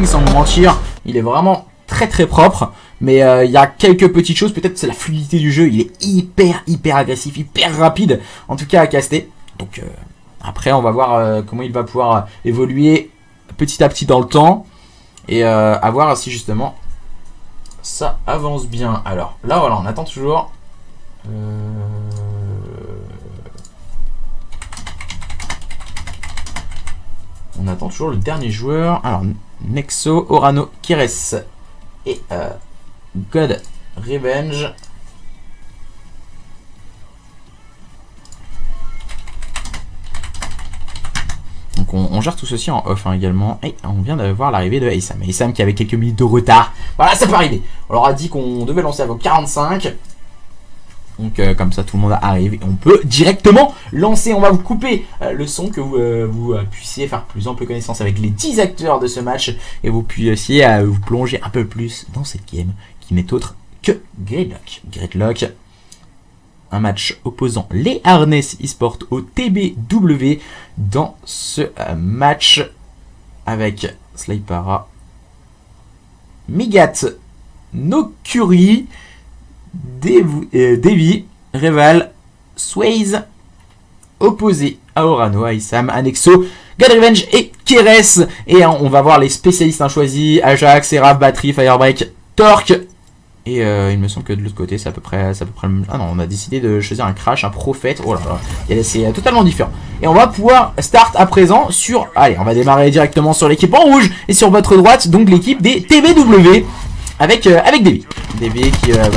sans me mentir, il est vraiment très très propre. Mais il y a quelques petites choses, peut-être c'est la fluidité du jeu, il est hyper agressif, hyper rapide, en tout cas à caster. Donc après on va voir comment il va pouvoir évoluer petit à petit dans le temps. Et à voir si justement ça avance bien. Alors là voilà, on attend toujours. On attend toujours le dernier joueur. Alors Nexo, Orano, Keres et God Revenge. Donc on gère tout ceci en off également. Et on vient de voir l'arrivée de Aysam. Aysam qui avait quelques minutes de retard. Voilà, ça peut arriver. On leur a dit qu'on devait lancer avant 45. Donc comme ça tout le monde arrive et on peut directement lancer. On va vous couper le son que vous puissiez faire plus ample connaissance avec les 10 acteurs de ce match. Et vous puissiez vous plonger un peu plus dans cette game qui n'est autre que Gridlock. Gridlock, un match opposant les Harness eSport au TBW dans ce match avec Slypara, Migat, Nokuri, Devi, Reval, Sways, opposé à Orano, Aysam, Anexo, God Revenge et Keres. Et on va voir les spécialistes choisis, Ajax, Seraph, Battery, Firebreak, Torque. Et il me semble que de l'autre côté c'est à peu près ah non, on a décidé de choisir un Crash, un Prophète. Oh là là, c'est totalement différent. Et on va pouvoir start à présent sur, allez, on va démarrer directement sur l'équipe en rouge et sur votre droite donc l'équipe des TBW avec Devi. Devi qui va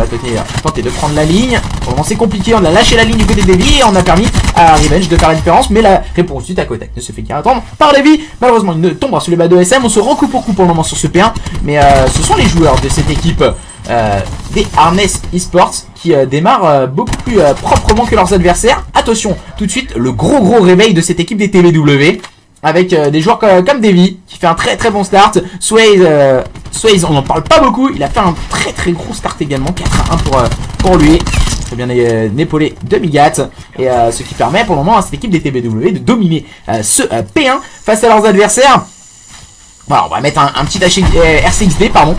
tenter de prendre la ligne. Pour le moment c'est compliqué, on a lâché la ligne du côté de Devi et on a permis à Revenge de faire la différence. Mais la réponse du tac au tac ne se fait qu'à attendre par Devi. Malheureusement il ne tombera sur les bas de SM. On se rend coup pour coup pour le moment sur ce P1. Mais ce sont les joueurs de cette équipe des Harness eSports qui démarrent beaucoup plus proprement que leurs adversaires. Attention, tout de suite le gros réveil de cette équipe des TBW avec des joueurs comme Devi qui fait un très bon start. Sways, on n'en parle pas beaucoup, il a fait un très gros start également, 4-1 pour lui. Très bien épaulé de Migat. Et ce qui permet pour le moment à cette équipe des TBW de dominer ce P1 face à leurs adversaires. Voilà, on va mettre un petit RCXD, pardon.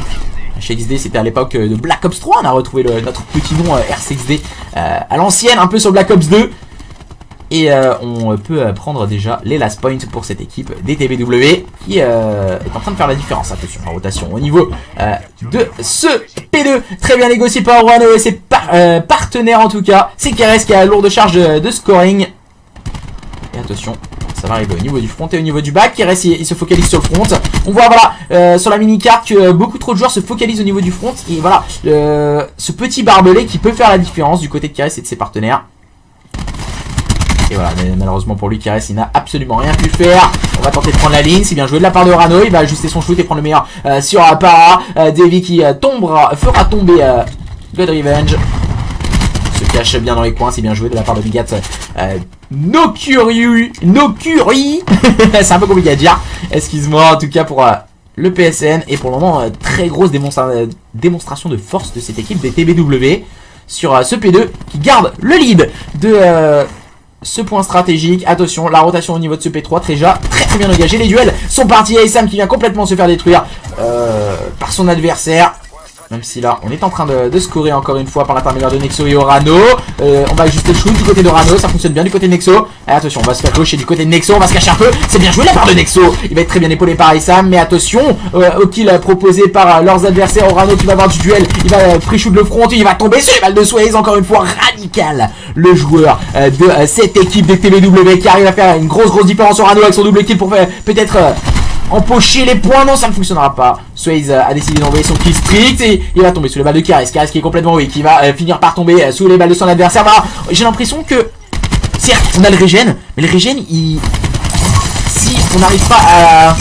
HXD c'était à l'époque de Black Ops 3, on a retrouvé notre petit nom RCXD à l'ancienne, un peu sur Black Ops 2. Et on peut prendre déjà les last points pour cette équipe des TBW qui est en train de faire la différence. Attention, la rotation au niveau de ce P2, très bien négocié par Orano et ses partenaires en tout cas. C'est Keres qui a la lourde charge de scoring. Et attention, ça va arriver au niveau du front et au niveau du back. Keres il se focalise sur le front. On voit voilà sur la mini-carte que beaucoup trop de joueurs se focalisent au niveau du front. Et voilà ce petit barbelé qui peut faire la différence du côté de Keres et de ses partenaires. Et voilà, mais malheureusement pour lui, Keres il n'a absolument rien pu faire. On va tenter de prendre la ligne, c'est bien joué de la part de Orano. Il va ajuster son shoot et prendre le meilleur sur Para. Devi qui fera tomber God Revenge. Se cache bien dans les coins, c'est bien joué de la part de Migat. Nokuri c'est un peu compliqué à dire. Excuse-moi en tout cas pour le PSN. Et pour le moment, très grosse démonstration de force de cette équipe des TBW sur ce P2 qui garde le lead de ce point stratégique. Attention, la rotation au niveau de ce P3 très bien engagé. Les duels sont partis. Aysam qui vient complètement se faire détruire par son adversaire. Même si là, on est en train de scorer encore une fois par l'intermédiaire de Nexo et Orano. On va ajuster le shoot du côté d'Orano. Ça fonctionne bien du côté de Nexo. Attention, on va se faire gaucher du côté de Nexo. On va se cacher un peu. C'est bien joué de la part de Nexo. Il va être très bien épaulé par Aysam. Mais attention au kill proposé par leurs adversaires. Orano qui va avoir du duel. Il va pre-shoot le front. Il va tomber sur les balles de Sways. Encore une fois, radical. Le joueur de cette équipe des TBW qui arrive à faire une grosse différence. Orano avec son double kill pour peut-être empocher les points. Non, ça ne fonctionnera pas. Sways a décidé d'envoyer son kill strict et il va tomber sous les balles de Keres. Keres qui est complètement weak, qui va finir par tomber sous les balles de son adversaire. Voilà, j'ai l'impression que certes on a le régène, mais le régène si on n'arrive pas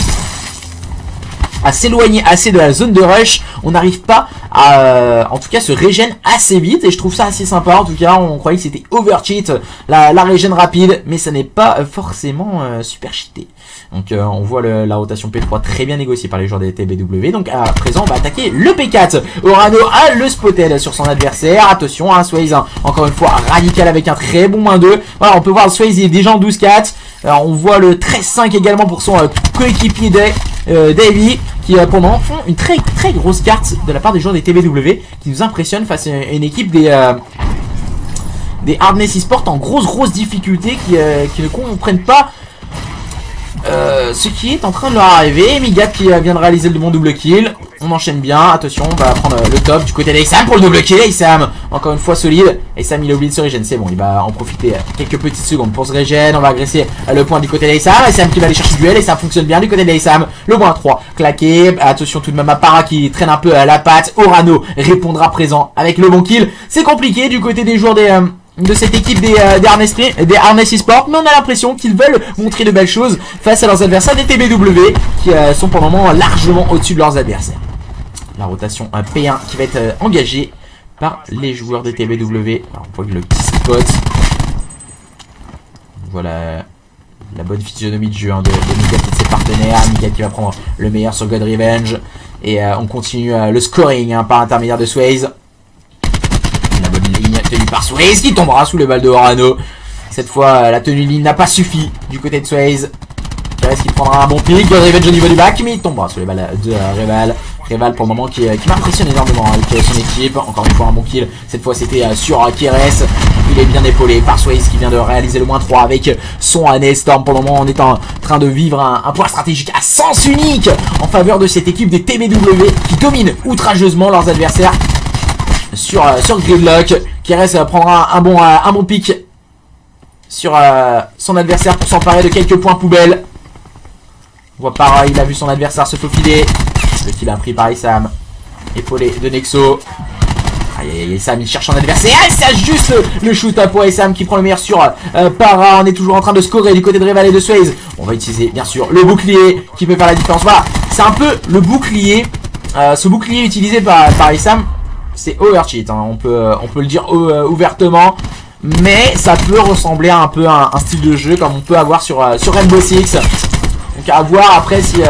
à s'éloigner assez de la zone de rush, on n'arrive pas à en tout cas se régène assez vite. Et je trouve ça assez sympa. En tout cas on croyait que c'était overcheat la régène rapide, mais ça n'est pas forcément super cheaté. Donc on voit la rotation P3 très bien négociée par les joueurs des TBW. Donc à présent on va attaquer le P4. Orano a le spotted sur son adversaire. Attention à Sways, encore une fois radical avec un très bon -2. Voilà, on peut voir Sways il est déjà en 12-4. Alors on voit le 13-5 également pour son coéquipier Davy qui pour le moment font une très grosse carte de la part des joueurs des TBW qui nous impressionnent face à une équipe des Hardness eSport en grosse difficulté qui ne comprennent pas ce qui est en train de leur arriver. Migat qui vient de réaliser le bon double kill. On enchaîne bien, attention, on va prendre le top du côté d'Aysam pour le double kill. Aysam, encore une fois solide. Aysam il a oublié de se régène, c'est bon, il va en profiter quelques petites secondes pour se régène. On va agresser le point du côté d'Aysam. Aysam qui va aller chercher le duel et ça fonctionne bien du côté d'Aysam. Le point 3 claqué, attention tout de même à Para qui traîne un peu à la patte. Orano répondra présent avec le bon kill. C'est compliqué du côté des joueurs de cette équipe des Hardness eSport, mais on a l'impression qu'ils veulent montrer de belles choses face à leurs adversaires des TBW qui sont pour le moment largement au-dessus de leurs adversaires. La rotation P1 qui va être engagée par les joueurs des TBW. Alors on voit le petit spot. Voilà la bonne physionomie de jeu de Migat et de ses partenaires. Migat qui va prendre le meilleur sur God Revenge. Et on continue le scoring par intermédiaire de Swaze. Tenue par Swaze qui tombera sous les balles de Orano. Cette fois la tenue ligne n'a pas suffi du côté de Swaze. Qui prendra un bon pic. God Revenge au niveau du back mais il tombera sous les balles de Reval. Reval pour le moment qui m'impressionne énormément avec son équipe. Encore une fois un bon kill. Cette fois c'était sur Keres. Il est bien épaulé par Swaze qui vient de réaliser le -3 avec son Storm. Pour le moment on est en train de vivre un point stratégique à sens unique en faveur de cette équipe des TBW qui domine outrageusement leurs adversaires sur Gridlock. Keres prendra un bon pic sur son adversaire pour s'emparer de quelques points poubelles. On voit pareil, il a vu son adversaire se faufiler. Le kill a pris par Aysam. Épaulé de Nexo. Aïe, Aysam il cherche son adversaire. Et c'est juste le shoot up pour Aysam qui prend le meilleur sur Para. On est toujours en train de scorer du côté de Reval et de Swaze. On va utiliser bien sûr le bouclier qui peut faire la différence. Voilà, c'est un peu le bouclier. Ce bouclier utilisé par Aysam. C'est overcheat, hein. On peut le dire ouvertement, mais ça peut ressembler à un style de jeu comme on peut avoir sur Rainbow Six. Donc à voir après si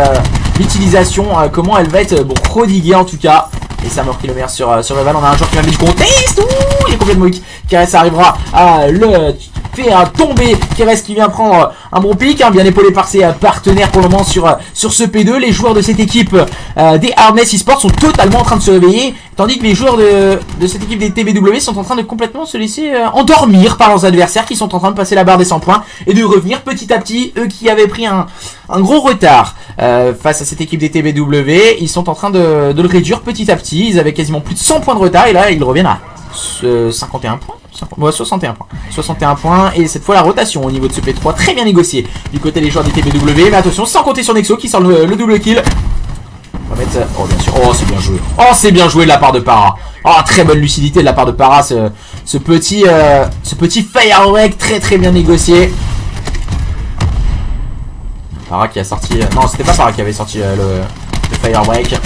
l'utilisation, comment elle va être prodiguée en tout cas. Et ça m'a pris le meilleur sur Reval. On a un joueur qui va mettre du contest. Ouh, il est complètement weak. Keres arrivera à le faire tomber. Keres qui vient prendre un bon pic, bien épaulé par ses partenaires pour le moment sur ce P2. Les joueurs de cette équipe des Hardness eSport sont totalement en train de se réveiller, tandis que les joueurs de cette équipe des TBW sont en train de complètement se laisser endormir par leurs adversaires qui sont en train de passer la barre des 100 points et de revenir petit à petit. Eux qui avaient pris un gros retard face à cette équipe des TBW, ils sont en train de le réduire petit à petit. Ils avaient quasiment plus de 100 points de retard et là ils reviennent à 51 points. 61 points. 61 points et cette fois la rotation au niveau de ce P3 très bien négocié du côté des joueurs des TBW. Mais attention, sans compter sur Nexo qui sort le double kill. On va mettre... Oh bien sûr, oh c'est bien joué. Oh c'est bien joué de la part de Para. Oh très bonne lucidité de la part de Para. Ce petit firebreak très bien négocié. Para qui a sorti... Non c'était pas Para qui avait sorti le firebreak.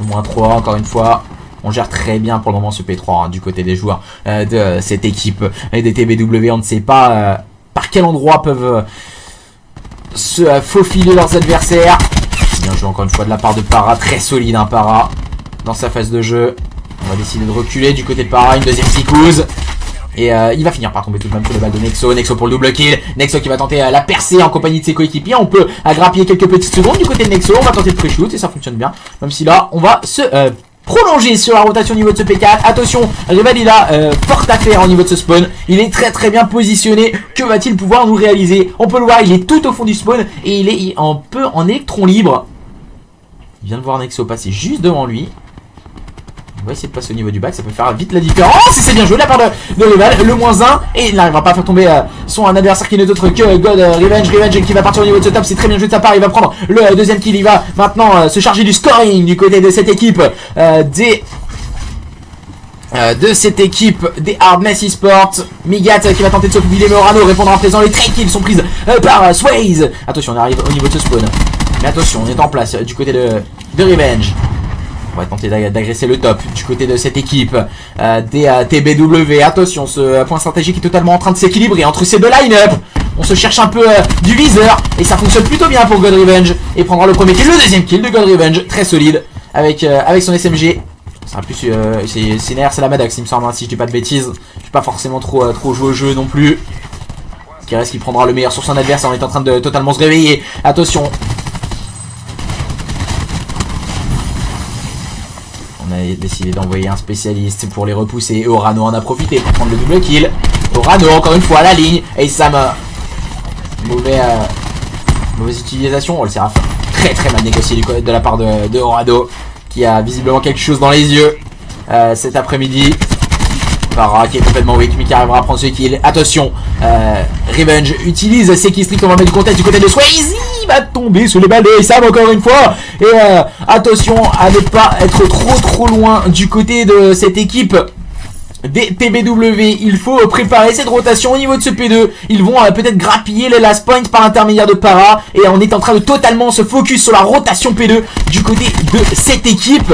-3 encore une fois. On gère très bien pour le moment ce P3 du côté des joueurs de cette équipe et des TBW. On ne sait pas par quel endroit peuvent se faufiler leurs adversaires. Bien joué encore une fois de la part de Para. Très solide Para dans sa phase de jeu. On va décider de reculer du côté de Para. Une deuxième psychose. Et il va finir par tomber tout de même sur les balles de Nexo. Nexo pour le double kill. Nexo qui va tenter la percée en compagnie de ses coéquipiers. On peut grappiller quelques petites secondes du côté de Nexo. On va tenter le pré-shoot et ça fonctionne bien. Même si là on va se... prolongé sur la rotation au niveau de ce P4. Attention, Reval il a fort à faire au niveau de ce spawn. Il est très bien positionné. Que va-t-il pouvoir nous réaliser? On peut le voir, il est tout au fond du spawn et il est un peu en électron libre. Il vient de voir Nexo passer juste devant lui. On va essayer de passer au niveau du bac, ça peut faire vite la différence. Et c'est bien joué de la part de Reval, le -1. Et il n'arrivera pas à faire tomber son adversaire qui n'est autre que God Revenge. Revenge qui va partir au niveau de ce top, c'est très bien joué de sa part. Il va prendre le deuxième kill, il va maintenant se charger du scoring du côté de cette équipe des Hardness eSport. Migat qui va tenter de se faufiler, mais Orano répondra en présent. Les 13 kills sont prises par Swaze. Attention, on arrive au niveau de ce spawn. Mais attention, on est en place du côté de Revenge. On va tenter d'agresser le top du côté de cette équipe des TBW. Attention, ce point stratégique est totalement en train de s'équilibrer entre ces deux line-up. On se cherche un peu du viseur et ça fonctionne plutôt bien pour God Revenge. Et prendra le premier kill, le deuxième kill de God Revenge, très solide avec son SMG. Ça sera plus c'est la Maddox il me semble, hein, si je dis pas de bêtises. Je suis pas forcément trop joué au jeu non plus. Keres qui prendra le meilleur sur son adversaire. On est en train de totalement se réveiller. Attention. décidé d'envoyer un spécialiste pour les repousser. Orano en a profité pour prendre le double kill. Orano encore une fois à la ligne. Et Sam, mauvaise utilisation. Oh, le Séraphin très mal négocié de la part de Orano, qui a visiblement quelque chose dans les yeux cet après-midi. Para qui est complètement weak, mais qui arrivera à prendre ce kill. Attention, Revenge utilise ses killstreaks. On va mettre du contexte du côté de Swayze. Il va tomber sous les balles de Sam encore une fois. Et attention à ne pas être trop loin du côté de cette équipe des TBW. Il faut préparer cette rotation au niveau de ce P2. Ils vont peut-être grappiller les last points par l'intermédiaire de Para. Et on est en train de totalement se focus sur la rotation P2 du côté de cette équipe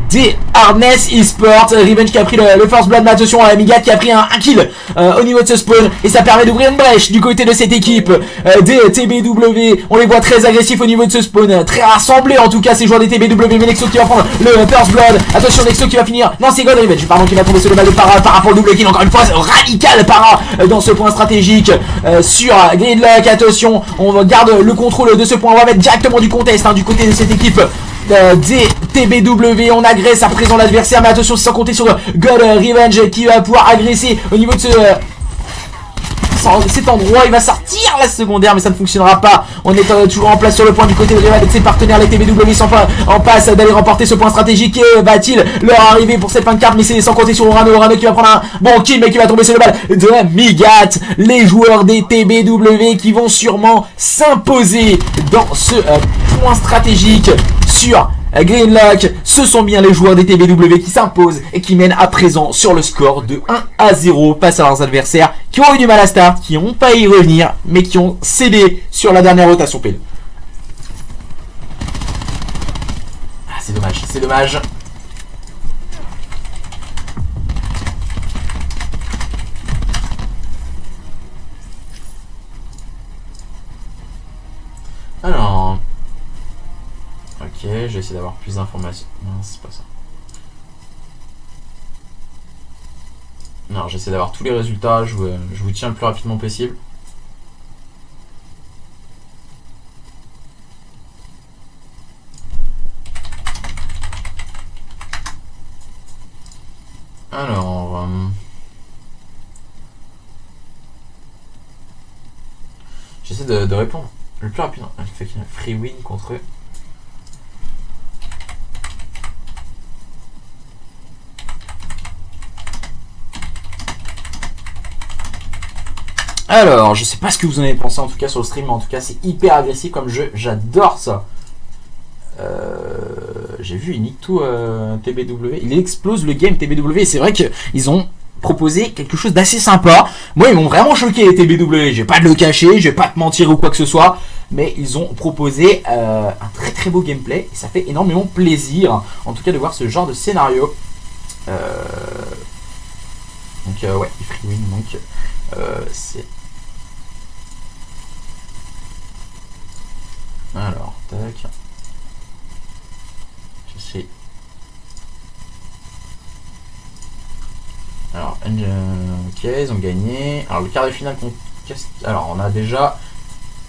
des Hardness Esports. Revenge qui a pris le first blood, mais attention à Migat qui a pris un kill au niveau de ce spawn. Et ça permet d'ouvrir une brèche du côté de cette équipe des TBW. On les voit très agressifs au niveau de ce spawn. Très rassemblés en tout cas ces joueurs des TBW. Mais Nexo qui va prendre le first blood. Attention, Nexo qui va finir. Non, c'est God Revenge, pardon, qui va tomber sur le bal de Para pour le double kill. Encore une fois, radical Para dans ce point stratégique sur Gridlock. Attention, on garde le contrôle de ce point. On va mettre directement du contest du côté de cette équipe des TBW. On agresse à présent l'adversaire, mais attention, sans compter sur God Revenge qui va pouvoir agresser au niveau de cet endroit. Il va sortir la secondaire, mais ça ne fonctionnera pas. On est toujours en place sur le point du côté de Rival avec ses partenaires. Les TBW sont en passe d'aller remporter ce point stratégique. Et va-t-il leur arriver pour cette fin de carte? Mais c'est sans compter sur Orano. Orano qui va prendre un bon kill, mais qui va tomber sur le bal de Migat. Les joueurs des TBW qui vont sûrement s'imposer dans ce point stratégique sur Greenlock. Ce sont bien les joueurs des TBW qui s'imposent et qui mènent à présent sur le score de 1-0 face à leurs adversaires qui ont eu du mal à start, qui n'ont pas y revenir, mais qui ont cédé sur la dernière rotation P2. Ah, c'est dommage, c'est dommage. Alors... Ok, je vais essayer d'avoir plus d'informations. Non, c'est pas ça. Non, j'essaie d'avoir tous les résultats. Je vous tiens le plus rapidement possible. Alors... j'essaie de répondre le plus rapidement. Il fait qu'il y a un free win contre eux. Alors, je sais pas ce que vous en avez pensé en tout cas sur le stream, mais en tout cas c'est hyper agressif comme jeu, j'adore ça. J'ai vu, il nique tout TBW, il explose le game TBW, et c'est vrai qu'ils ont proposé quelque chose d'assez sympa. Moi ils m'ont vraiment choqué les TBW, je vais pas de le cacher, je vais pas te mentir ou quoi que ce soit, mais ils ont proposé un très beau gameplay, et ça fait énormément plaisir, en tout cas de voir ce genre de scénario. Donc ouais, free win, donc c'est... Alors, tac. J'essaie. Alors, ok, ils ont gagné. Alors, le quart de finale contre... Alors, on a déjà...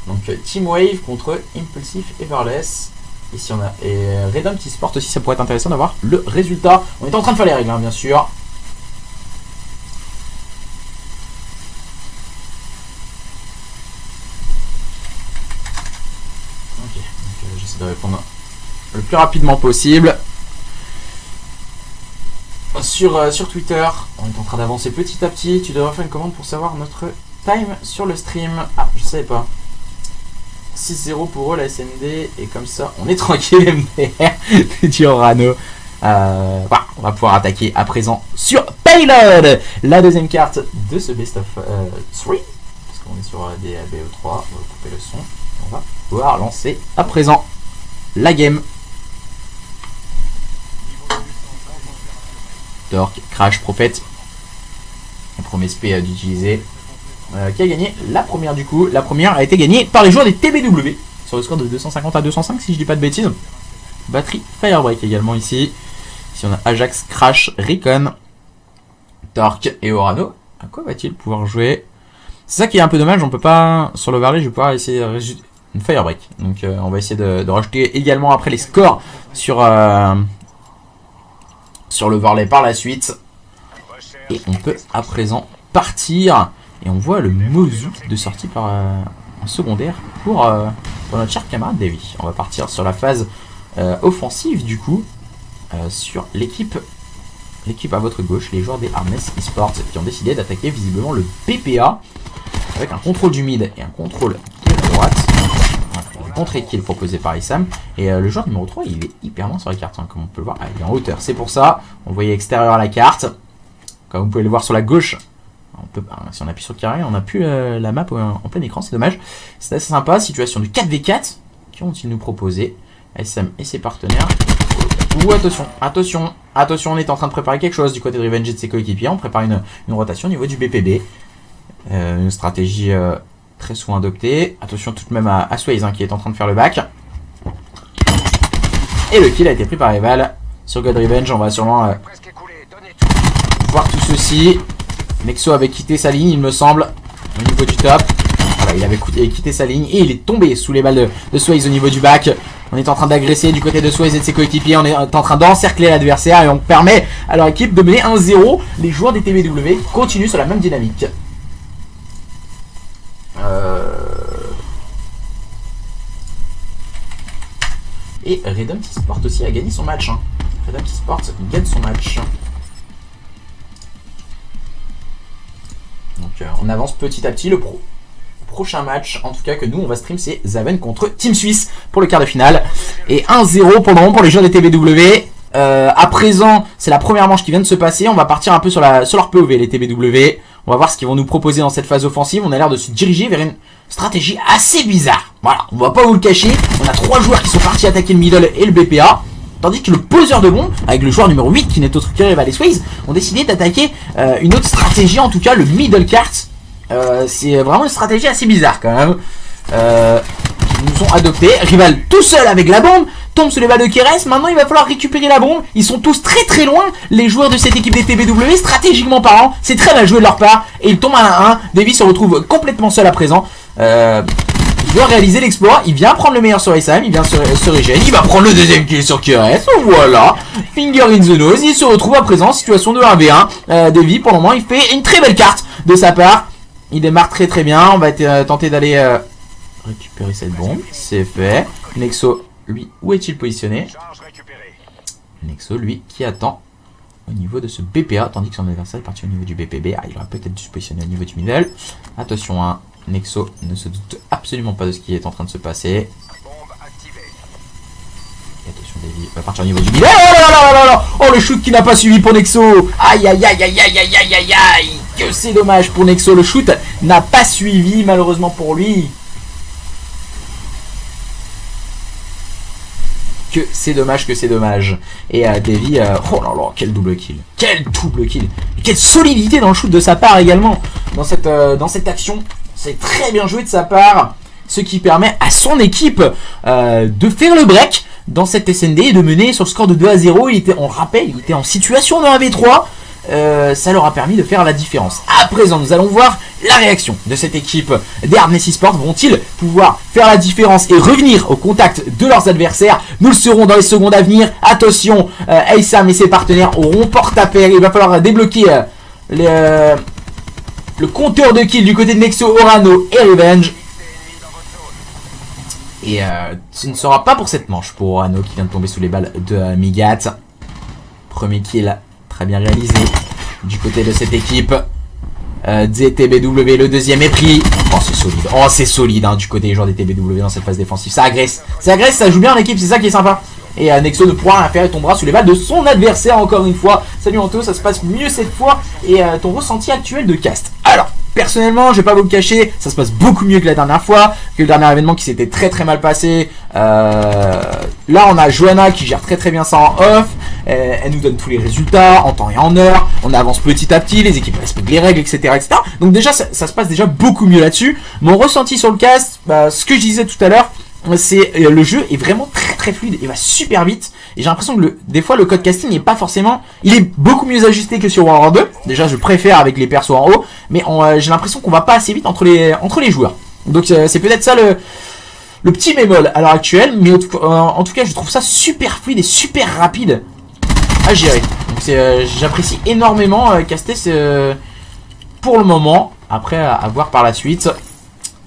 Donc, Team Wave contre Impulsive Everless. Ici, on a... Et Redom T-Sport aussi, ça pourrait être intéressant d'avoir le résultat. On est en train de faire les règles, hein, bien sûr. J'essaie de répondre le plus rapidement possible sur Twitter. On est en train d'avancer petit à petit. Tu devrais faire une commande pour savoir notre time sur le stream. Ah, je savais pas. 6-0 pour eux la SND, et comme ça on est tranquille. MDR du Orano. Voilà, on va pouvoir attaquer à présent sur Payload, la deuxième carte de ce best of 3, parce qu'on est sur des BO3. On va couper le son. On va pouvoir lancer à présent la game. Torque, Crash, Prophète. On promet SP d'utiliser. Qui a gagné la première du coup. La première a été gagnée par les joueurs des TBW sur le score de 250 à 205 si je dis pas de bêtises. Batterie Firebreak également ici. Ici on a Ajax, Crash, Recon, Torque et Orano. À quoi va-t-il pouvoir jouer? C'est ça qui est un peu dommage, on peut pas sur l'overlay, je vais pas essayer une Firebreak. Donc on va essayer de rajouter également après les scores sur sur l'overlay par la suite. Et on peut à présent partir. Et on voit le Mozu de sortie par, en secondaire pour notre cher camarade Davy. On va partir sur la phase offensive du coup. Sur l'équipe à votre gauche, les joueurs des Harness Esports qui ont décidé d'attaquer visiblement le BPA avec un contrôle du mid et un contrôle de la droite. Le contre-kill proposé par Issam. Et le joueur numéro 3, il est hyper loin sur la carte, hein, comme on peut le voir. Ah, il est en hauteur, c'est pour ça. On le voyait extérieur à la carte. Comme vous pouvez le voir sur la gauche. Si on appuie sur le carré, on n'a plus la map en plein écran, c'est dommage. C'est assez sympa, situation du 4v4. Qui ont-ils nous proposé? Issam et ses partenaires. Ouh, attention, on est en train de préparer quelque chose du côté de Revenge et de ses coéquipiers. On prépare une rotation au niveau du BPB. Une stratégie très souvent adoptée. Attention tout de même à Swaze hein, qui est en train de faire le back. Et le kill a été pris par Eval sur God Revenge. On va sûrement voir tout ceci. Nexo avait quitté sa ligne, il me semble, au niveau du top. Voilà, il avait quitté sa ligne et il est tombé sous les balles de Swaze au niveau du back. On est en train d'agresser du côté de Swaze et de ses coéquipiers. On est en train d'encercler l'adversaire et on permet à leur équipe de mener 1-0. Les joueurs des TBW continuent sur la même dynamique. Et Redom T-Sport aussi a gagné son match. Hein. Redom T-Sport gagne son match. Donc on avance petit à petit. Le prochain match, en tout cas que nous on va stream, c'est Zaven contre Team Suisse pour le quart de finale. Et 1-0 pour le moment pour les joueurs des TBW. À présent, c'est la première manche qui vient de se passer. On va partir un peu sur leur POV, les TBW. On va voir ce qu'ils vont nous proposer dans cette phase offensive. On a l'air de se diriger vers une stratégie assez bizarre. Voilà, on va pas vous le cacher. On a 3 joueurs qui sont partis attaquer le middle et le BPA. Tandis que le poseur de bombes, avec le joueur numéro 8 qui n'est autre que Rival et Swaze, ont décidé d'attaquer une autre stratégie, en tout cas le middle cart. C'est vraiment une stratégie assez bizarre quand même. Qu'ils nous ont adopté. Rival tout seul avec la bombe tombe sur les balles de Keres. Maintenant il va falloir récupérer la bombe. Ils sont tous très loin, les joueurs de cette équipe des TBW, stratégiquement parlant. C'est très mal joué de leur part. Et il tombe à 1-1. Davy se retrouve complètement seul à présent. Il doit réaliser l'exploit. Il vient prendre le meilleur sur Issam. Il vient se régène. Il va prendre le deuxième kill sur Keres. Voilà. Finger in the nose. Il se retrouve à présent en situation de 1v1. Davy pour le moment il fait une très belle carte de sa part. Il démarre très bien. On va tenter d'aller récupérer cette bombe. C'est fait. Nexo, lui, où est-il positionné? Nexo, lui, qui attend au niveau de ce BPA, tandis que son adversaire est parti au niveau du BPB. Ah, il aurait peut-être dû se positionner au niveau du middle. Attention, hein, Nexo ne se doute absolument pas de ce qui est en train de se passer. Et attention, Davy va partir au niveau du middle. Oh, le shoot qui n'a pas suivi pour Nexo. Aïe. Que c'est dommage pour Nexo. Le shoot n'a pas suivi, malheureusement pour lui. Que c'est dommage. Et Davy, oh là là, quel double kill. Et quelle solidité dans le shoot de sa part également. Dans cette action, c'est très bien joué de sa part. Ce qui permet à son équipe de faire le break dans cette SND et de mener sur le score de 2-0. On le rappelle, il était en situation de 1v3. Ça leur a permis de faire la différence. À présent, nous allons voir la réaction de cette équipe des Harness Esports. Vont-ils pouvoir faire la différence et revenir au contact de leurs adversaires? Nous le saurons dans les secondes à venir. Attention, Issam et ses partenaires auront porte à pair. Il va falloir débloquer le compteur de kills du côté de Nexo, Orano et Revenge. Et ce ne sera pas pour cette manche pour Orano qui vient de tomber sous les balles de Migat. Premier kill très bien réalisé du côté de cette équipe TBW. Le deuxième est pris. Oh c'est solide hein, du côté des joueurs des TBW dans cette phase défensive. Ça agresse, ça joue bien en équipe, c'est ça qui est sympa. Et Nexo ne pourra rien faire et tombera sous les balles de son adversaire encore une fois. Salut Anto, ça se passe mieux cette fois. Et ton ressenti actuel de cast? Alors personnellement, je vais pas vous le cacher, ça se passe beaucoup mieux que la dernière fois, que le dernier événement qui s'était très mal passé. Là, on a Johanna qui gère très bien ça en off. Elle nous donne tous les résultats en temps et en heure. On avance petit à petit, les équipes respectent les règles, etc. Donc déjà, ça se passe déjà beaucoup mieux là-dessus. Mon ressenti sur le cast, ce que je disais tout à l'heure, c'est le jeu est vraiment très fluide, il va super vite et j'ai l'impression que des fois le code casting n'est pas forcément, il est beaucoup mieux ajusté que sur World War 2. Déjà je préfère avec les persos en haut, mais j'ai l'impression qu'on va pas assez vite entre les joueurs. Donc c'est peut-être ça le petit bémol à l'heure actuelle, mais en tout cas je trouve ça super fluide et super rapide. à gérer. Donc j'apprécie énormément Castes pour le moment. Après, à voir par la suite.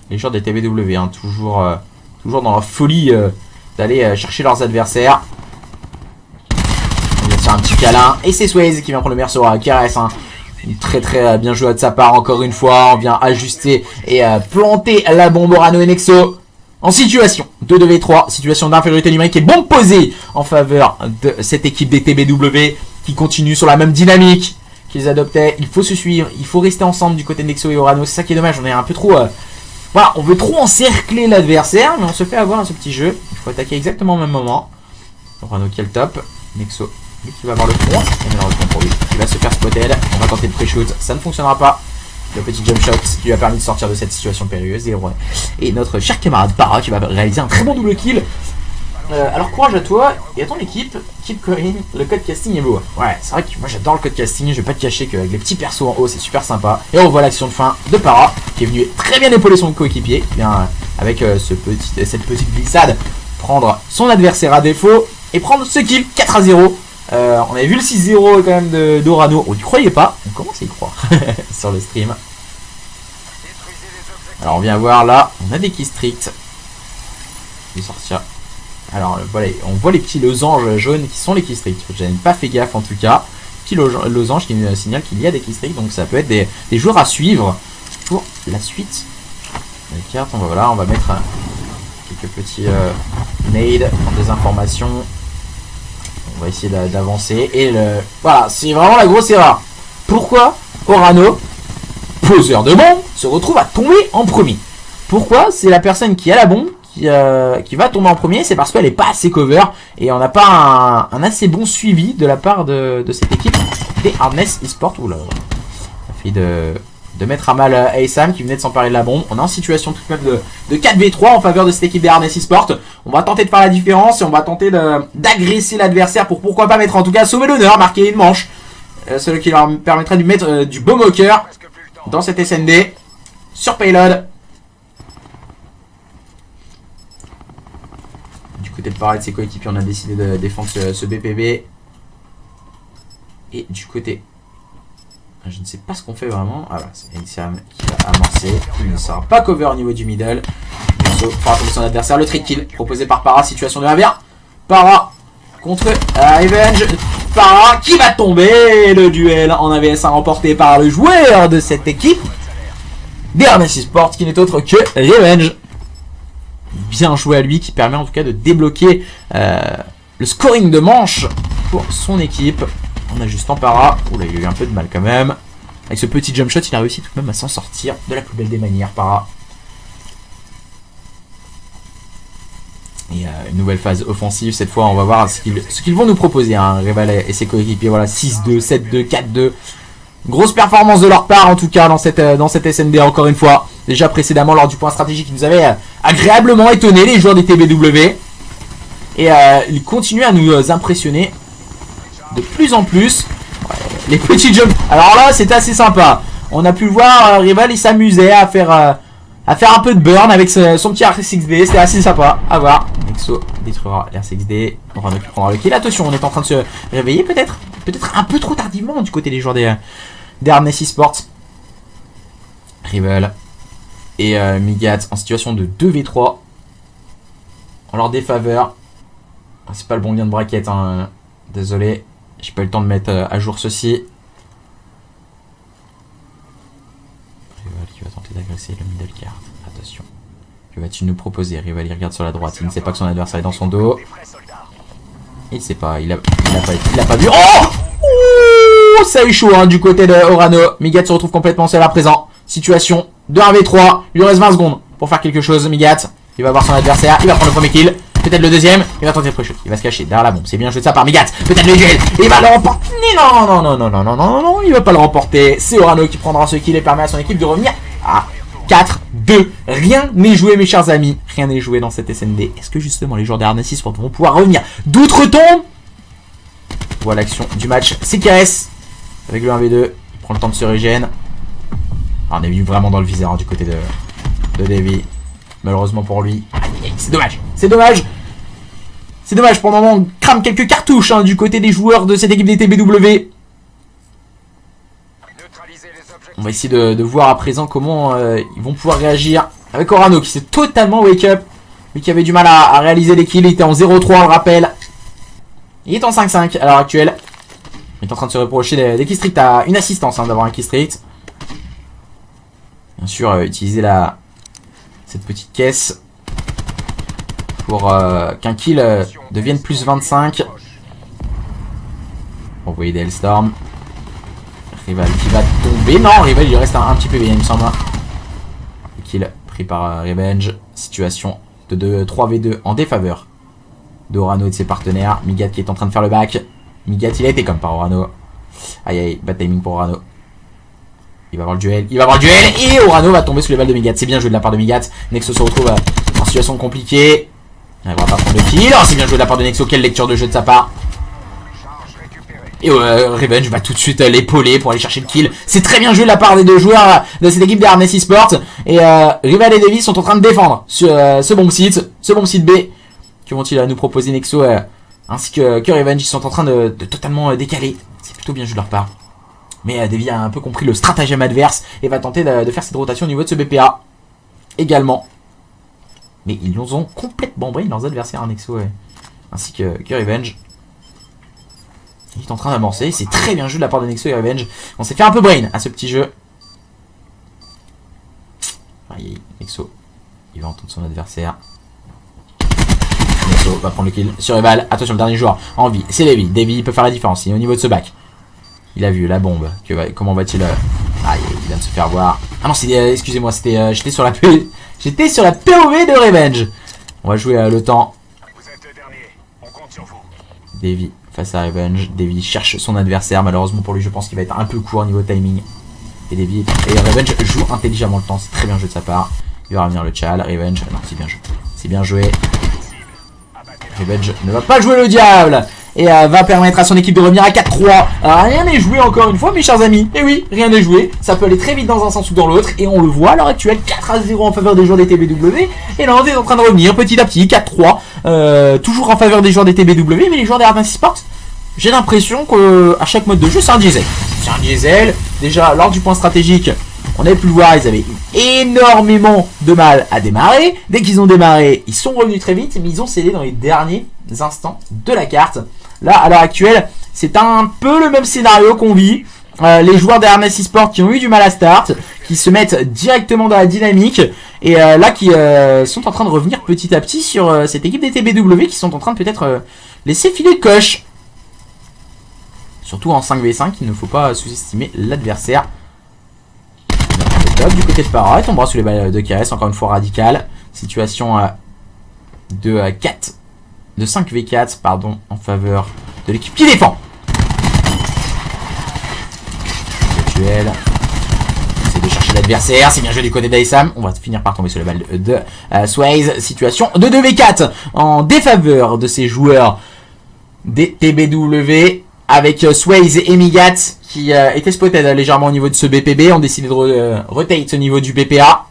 Les joueurs des TBW, hein, toujours dans la folie d'aller chercher leurs adversaires. On vient de faire un petit câlin. Et c'est Swayze qui vient prendre le meilleur sur Keres. Hein. Très bien joué de sa part encore une fois. On vient ajuster et planter la bombe Orano et Nexo. En situation de 2v3, situation d'infériorité numérique et bombe posée en faveur de cette équipe des TBW qui continue sur la même dynamique qu'ils adoptaient. Il faut se suivre, il faut rester ensemble du côté de Nexo et Orano. C'est ça qui est dommage, on est un peu trop... Voilà, on veut trop encercler l'adversaire, mais on se fait avoir à ce petit jeu. Il faut attaquer exactement au même moment. Orano qui est le top. Nexo, lui qui va avoir le front. Et malheureusement pour lui, il va se faire spotted. On va tenter le pré-shoot, ça ne fonctionnera pas. Le petit jump shot qui lui a permis de sortir de cette situation périlleuse. Et notre cher camarade Para qui va réaliser un très bon double kill. Alors courage à toi et à ton équipe. Keep going, le code casting est beau. Ouais, c'est vrai que moi j'adore le code casting. Je vais pas te cacher qu'avec les petits persos en haut c'est super sympa. Et on voit l'action de fin de Para qui est venu très bien épauler son coéquipier. Qui vient avec cette petite glissade prendre son adversaire à défaut et prendre ce kill 4-0. On avait vu le 6-0 quand même d'Orano. On n'y croyait pas, on commence à y croire sur le stream. Alors on vient voir là, on a des keys stricts. Je vais sortir. Alors voilà, on voit les petits losanges jaunes qui sont les keys stricts. Je n'ai pas fait gaffe en tout cas. Petit losange qui nous signale qu'il y a des keys stricts. Donc ça peut être des joueurs à suivre pour la suite. Les cartes, on va mettre quelques petits nades en désinformation. On va essayer d'avancer. Et voilà, c'est vraiment la grosse erreur. Pourquoi Orano, poseur de bombe, se retrouve à tomber en premier? Pourquoi? C'est la personne qui a la bombe qui va tomber en premier. C'est parce qu'elle n'est pas assez cover. Et on n'a pas un assez bon suivi de la part de cette équipe des Hardness Esports. Oula, ça fait de mettre à mal Aesam qui venait de s'emparer de la bombe. On est en situation tout de même de 4v3 en faveur de cette équipe des Hardness Esports. On va tenter de faire la différence et on va tenter d'agresser l'adversaire pour pourquoi pas mettre en tout cas sauver l'honneur, marquer une manche. Celui qui leur permettra de mettre du baume au cœur dans cette SND sur Payload. Du côté de Para de ses coéquipiers, on a décidé de défendre ce BPB. Et du côté... Je ne sais pas ce qu'on fait vraiment. Ah là, c'est Aesam qui va amorcer. Il ne sera pas cover au niveau du middle. Nexo fera tomber son adversaire. Le trick kill proposé par Para. Situation de 1v1. Para contre Revenge. Para qui va tomber. Le duel en AVS remporté par le joueur de cette équipe des Hardness Esports qui n'est autre que Revenge. Bien joué à lui qui permet en tout cas de débloquer le scoring de manche pour son équipe. En ajustant Para. Oula, il a eu un peu de mal quand même. Avec ce petit jump shot, il a réussi tout de même à s'en sortir de la plus belle des manières, Para. Et une nouvelle phase offensive. Cette fois, on va voir ce qu'ils vont nous proposer. Hein, Rival et ses coéquipiers. Voilà, 6-2, 7-2, 4-2. Grosse performance de leur part, en tout cas, dans cette SND, encore une fois. Déjà précédemment, lors du point stratégique, ils nous avaient agréablement étonné, les joueurs des TBW. Et ils continuent à nous impressionner de plus en plus. Ouais, les petits jumps. Alors là, c'était assez sympa. On a pu le voir, Rival, il s'amusait à faire un peu de burn avec son petit R6D. C'était assez sympa à voir. Nexo détruira l'R6D. Orano qui prendra le kill. Attention, on est en train de se réveiller peut-être. Peut-être un peu trop tardivement du côté des joueurs des Hardness Esports. Rival et Migat en situation de 2v3. En leur défaveur. C'est pas le bon lien de bracket, hein. Désolé. J'ai pas eu le temps de mettre à jour ceci. Rival qui va tenter d'agresser le middle card. Attention. Que va-t-il nous proposer? Rival il regarde sur la droite. Il ne sait pas que son adversaire est dans son dos. Il ne sait pas. Il a pas vu. Oh, ça est chaud hein, du côté de Orano. Migat se retrouve complètement seul à présent. Situation de 1v3. Il lui reste 20 secondes pour faire quelque chose. Migat. Il va voir son adversaire. Il va prendre le premier kill. Peut-être le deuxième, il va tenter le pré-shot. Il va se cacher derrière la bombe. C'est bien joué de ça par Migat. Peut-être le duel. Il va le remporter. Non, il va pas le remporter. C'est Orano qui prendra ce kill et permet à son équipe de revenir à 4-2. Rien n'est joué, mes chers amis. Rien n'est joué dans cette SND. Est-ce que justement les joueurs des Hardness Esports vont pouvoir revenir d'outre-tombe? Voilà l'action du match. C'est Keres avec le 1v2. Il prend le temps de se régène. On est venu vraiment dans le viseur hein, du côté de Davy. Malheureusement pour lui. C'est dommage. C'est dommage. C'est dommage, pour le moment, on crame quelques cartouches hein, du côté des joueurs de cette équipe des TBW. On va essayer de voir à présent comment ils vont pouvoir réagir avec Orano qui s'est totalement wake up. Lui qui avait du mal à réaliser les kills, il était en 0-3, on le rappelle. Il est en 5-5 à l'heure actuelle. Il est en train de se reprocher des killstreaks. T'as une assistance hein, d'avoir un killstreak. Bien sûr, utiliser cette petite caisse pour qu'un kill devienne plus 25. Envoyer des Hellstorm. Rival qui va tomber. Non, Rival il lui reste un petit PV il me semble. Le kill pris par Revenge. Situation de 3v2 en défaveur d'Orano et de ses partenaires. Migat qui est en train de faire le back. Migat il a été comme par Orano. Aïe aïe, bad timing pour Orano. Il va avoir le duel, et Orano va tomber sous les balles de Migat. C'est bien joué de la part de Migat. Nexo se retrouve en situation compliquée. Il ne va pas prendre le kill. Oh, c'est bien joué de la part de Nexo, quelle lecture de jeu de sa part. Et Revenge va tout de suite l'épauler pour aller chercher le kill. C'est très bien joué de la part des deux joueurs de cette équipe d'Harness eSport. Et Rival et Davis sont en train de défendre sur ce bomb site B. Que vont-ils nous proposer Nexo ainsi que Revenge. Ils sont en train de totalement décaler. C'est plutôt bien joué de leur part. Mais Davy a un peu compris le stratagème adverse et va tenter de faire cette rotation au niveau de ce BPA également. Mais ils nous ont complètement brain leurs adversaires, Nexo ainsi que Revenge. Il est en train d'amorcer, c'est très bien joué de la part de Nexo et Revenge. On s'est fait un peu brain à ce petit jeu. Aïe, Nexo, il va entendre son adversaire. Nexo va prendre le kill sur Rival. Attention, le dernier joueur en vie, c'est Davy. Davy peut faire la différence, il est au niveau de ce back. Il a vu la bombe. Comment va-t-il Aïe, il vient de se faire voir. Ah non, excusez-moi, c'était j'étais sur la POV de Revenge. On va jouer le temps. Vous êtes le dernier. On compte sur vous. Davy face à Revenge. Davy cherche son adversaire. Malheureusement pour lui, je pense qu'il va être un peu court au niveau timing. Et Davy et Revenge joue intelligemment le temps. C'est très bien joué de sa part. Il va revenir le Chal. Revenge. Non, c'est bien joué. C'est bien joué. Revenge ne va pas jouer le diable. Et va permettre à son équipe de revenir à 4-3. Rien n'est joué encore une fois, mes chers amis. Et oui, rien n'est joué. Ça peut aller très vite dans un sens ou dans l'autre. Et on le voit à l'heure actuelle, 4-0 en faveur des joueurs des TBW. Et là, on est en train de revenir petit à petit, 4-3. Toujours en faveur des joueurs des TBW. Mais les joueurs des Harness eSport, j'ai l'impression qu'à chaque mode de jeu, c'est un diesel. C'est un diesel. Déjà, lors du point stratégique, on avait pu le voir, ils avaient eu énormément de mal à démarrer. Dès qu'ils ont démarré, ils sont revenus très vite. Mais ils ont cédé dans les derniers instants de la carte. Là, à l'heure actuelle, c'est un peu le même scénario qu'on vit. Les joueurs des Harness eSport qui ont eu du mal à start, qui se mettent directement dans la dynamique, et là qui sont en train de revenir petit à petit sur cette équipe des TBW, qui sont en train de peut-être laisser filer le coche. Surtout en 5v5, il ne faut pas sous-estimer l'adversaire. Du côté de Para, il tombera sous les balles de KS, encore une fois radical. Situation de 5v4 pardon, en faveur de l'équipe qui défend. Le duel. C'est de chercher l'adversaire. C'est bien joué du côté d'Aysam. On va finir par tomber sur les balles de Swaze. Situation de 2v4 en défaveur de ces joueurs des TBW. Avec Swaze et Migat qui étaient spotted légèrement au niveau de ce BPB. On décide de rotate au niveau du BPA.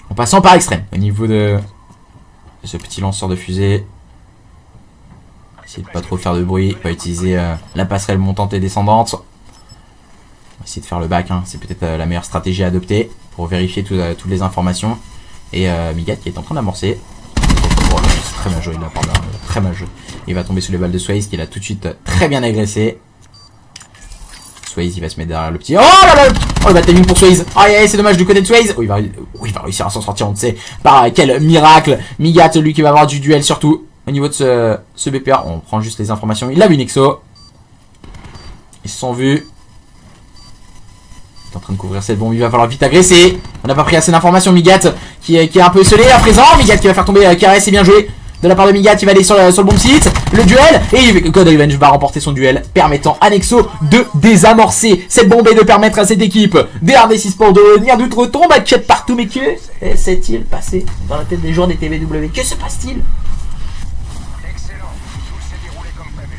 En passant par extrême au niveau de ce petit lanceur de fusée. Essayer de pas trop faire de bruit, pas utiliser la passerelle montante et descendante. On va essayer de faire le back, hein. C'est peut-être la meilleure stratégie à adopter pour vérifier toutes les informations. Et Migat qui est en train d'amorcer. C'est très mal joué de la part de très mal joué. Il va tomber sous les balles de Swaze qui l'a tout de suite très bien agressé. Swaze il va se mettre derrière le petit. Oh là là. Oh le bad timing pour Swaze. Aïe c'est dommage du côté de Swaze. Oh, il va réussir à s'en sortir, on ne sait par quel miracle. Migat lui qui va avoir du duel surtout au niveau de ce BPA. On prend juste les informations. Il a vu Nexo. Ils se sont vus. Il est en train de couvrir cette bombe. Il va falloir vite agresser. On n'a pas pris assez d'informations. Migat qui est un peu esselé à présent. Migat qui va faire tomber Karès. C'est bien joué. De la part de Migat, il va aller sur le bomb site. Le duel. Et God Revenge va remporter son duel, permettant à Nexo de désamorcer cette bombe et de permettre à cette équipe des Harness eSport de revenir d'outre-tombe. Check partout. Mais que s'est-il passé dans la tête des joueurs des TBW? Que se passe-t-il? Excellent. Tout s'est déroulé comme prévu.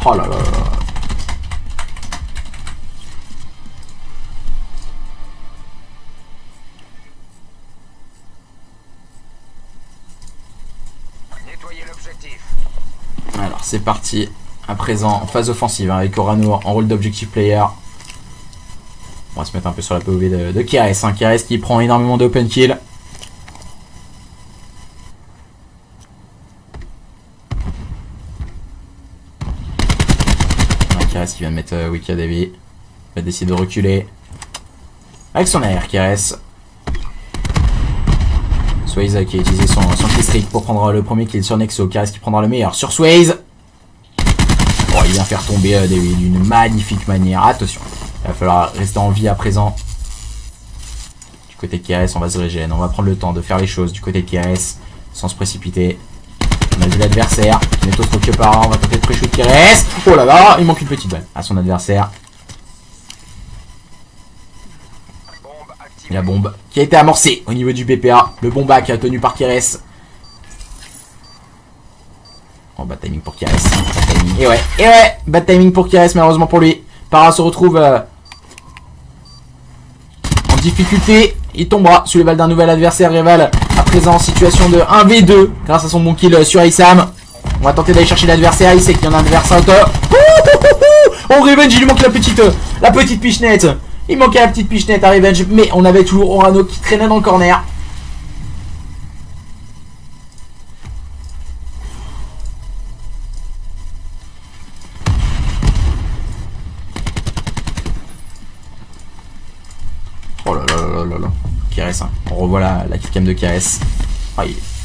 Oh là là là. c'est parti. À présent, en phase offensive, hein, avec Orano en rôle d'objective player. On va se mettre un peu sur la POV de Keres. Hein. Keres qui prend énormément d'open kill. Keres qui vient de mettre Wiki Devi. Il va décider de reculer. Avec son AR, Keres. Swaze qui a utilisé son kill streak pour prendre le premier kill sur Nexo. Keres qui prendra le meilleur sur Swaze. Oh, il vient faire tomber Devi d'une magnifique manière. Attention, il va falloir rester en vie à présent. Du côté de Keres, on va se régénérer. On va prendre le temps de faire les choses du côté de Keres sans se précipiter. On a vu l'adversaire qui n'est autre que par là. On va tenter de pré-shoot Keres. Oh là là, il manque une petite balle à son adversaire. Et la bombe qui a été amorcée au niveau du BPA. Le bon back tenu par Keres. Oh, bad timing pour Keres. Bad timing. Et ouais, bad timing pour Keres, malheureusement pour lui. Para se retrouve en difficulté. Il tombera sous les balles d'un nouvel adversaire rival. À présent en situation de 1v2 grâce à son bon kill sur Issam. On va tenter d'aller chercher l'adversaire. Il sait qu'il y en a un adversaire auteur. Oh, Revenge, il lui manque la petite pichenette. Il manquait la petite pichenette à Revenge. Mais on avait toujours Orano qui traînait dans le corner. Oh là là là là là. Keres, hein. On revoit la killcam de Keres. Oh,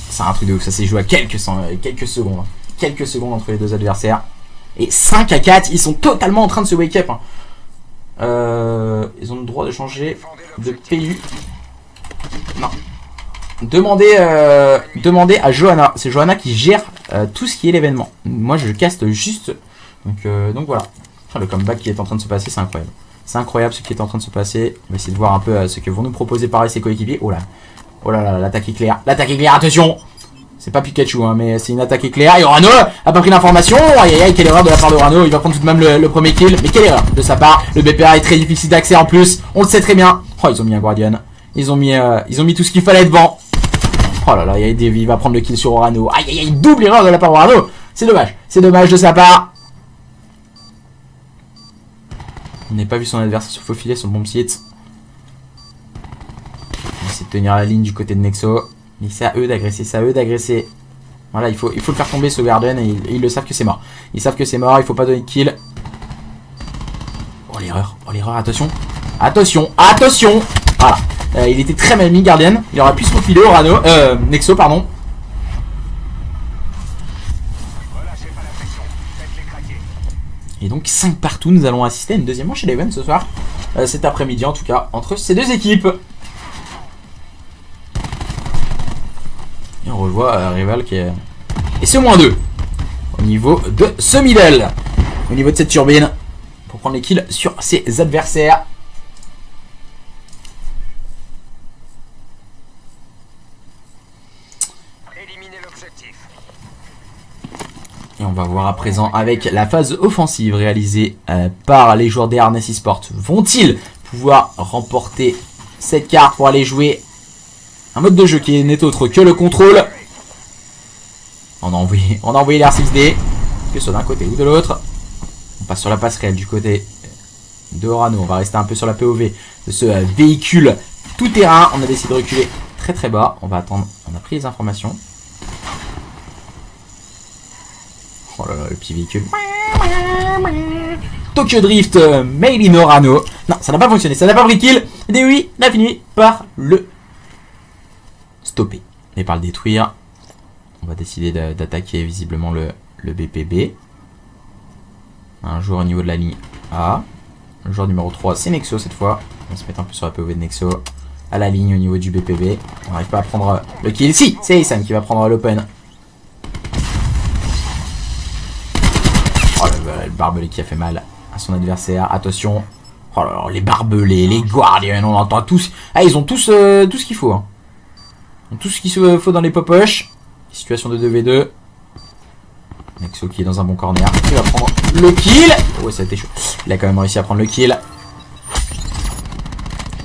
c'est un truc de ouf. Ça s'est joué à quelques secondes. Hein. Quelques secondes entre les deux adversaires. Et 5 à 4, ils sont totalement en train de se wake up. Hein. Ils ont le droit de changer de PU. Non. Demandez à Johanna. C'est Johanna qui gère tout ce qui est l'événement. Moi je caste juste. Donc voilà. Enfin, le comeback qui est en train de se passer, c'est incroyable. C'est incroyable ce qui est en train de se passer. On va essayer de voir un peu ce que vont nous proposer pareil ses coéquipiers. Oh là là, l'attaque éclair. L'attaque éclair, attention. C'est pas Pikachu, hein, mais c'est une attaque éclair. Et Orano a pas pris l'information. Aïe aïe aïe, quelle erreur de la part d'Orano. Il va prendre tout de même le premier kill. Mais quelle erreur de sa part. Le BPA est très difficile d'accès en plus. On le sait très bien. Oh, ils ont mis un Guardian. Ils ont mis tout ce qu'il fallait devant. Oh là là, il va prendre le kill sur Orano. Aïe aïe aïe, double erreur de la part d'Orano. C'est dommage. C'est dommage de sa part. On n'a pas vu son adversaire se faufiler sur le bomb site. On va essayer de tenir la ligne du côté de Nexo. Mais c'est à eux d'agresser, Voilà, il faut le faire tomber ce Garden et ils le savent que c'est mort. Ils savent que c'est mort, il faut pas donner de kill. Oh l'erreur, attention. Attention. Voilà. Il était très mal mis Guardian. Il aurait pu se faufiler Orano. Nexo, pardon. Et donc 5 partout, nous allons assister à une deuxième manche chez l'event ce soir. Cet après-midi en tout cas, entre ces deux équipes. Et on revoit Rival qui est... Et c'est -2 au niveau de ce middle. Au niveau de cette turbine. Pour prendre les kills sur ses adversaires. Et on va voir à présent avec la phase offensive réalisée par les joueurs des Harness Esports. Vont-ils pouvoir remporter cette carte pour aller jouer un mode de jeu qui n'est autre que le contrôle? On a envoyé l'R6D, que ce soit d'un côté ou de l'autre. On passe sur la passerelle du côté de Orano. On va rester un peu sur la POV de ce véhicule tout terrain. On a décidé de reculer très très bas. On va attendre. On a pris les informations. Oh là là, le petit véhicule. Tokyo Drift made in Orano. Non, ça n'a pas fonctionné, ça n'a pas pris kill. Et oui, on a fini par le stopper et par le détruire. On va décider d'attaquer visiblement le BPB. Un joueur au niveau de la ligne A. Le joueur numéro 3, c'est Nexo cette fois. On va se mettre un peu sur la POV de Nexo. À la ligne au niveau du BPB. On n'arrive pas à prendre le kill. Si, c'est Issam qui va prendre l'open. Oh le barbelé qui a fait mal à son adversaire. Attention. Oh là là, les barbelés, les guardians, on entend tous. Ah, ils ont tous tout ce qu'il faut. Hein. Ils ont tout ce qu'il faut dans les popoches. Situation de 2v2. Nexo qui est dans un bon corner. Il va prendre le kill. Ouais, ça a été chaud. Il a quand même réussi à prendre le kill.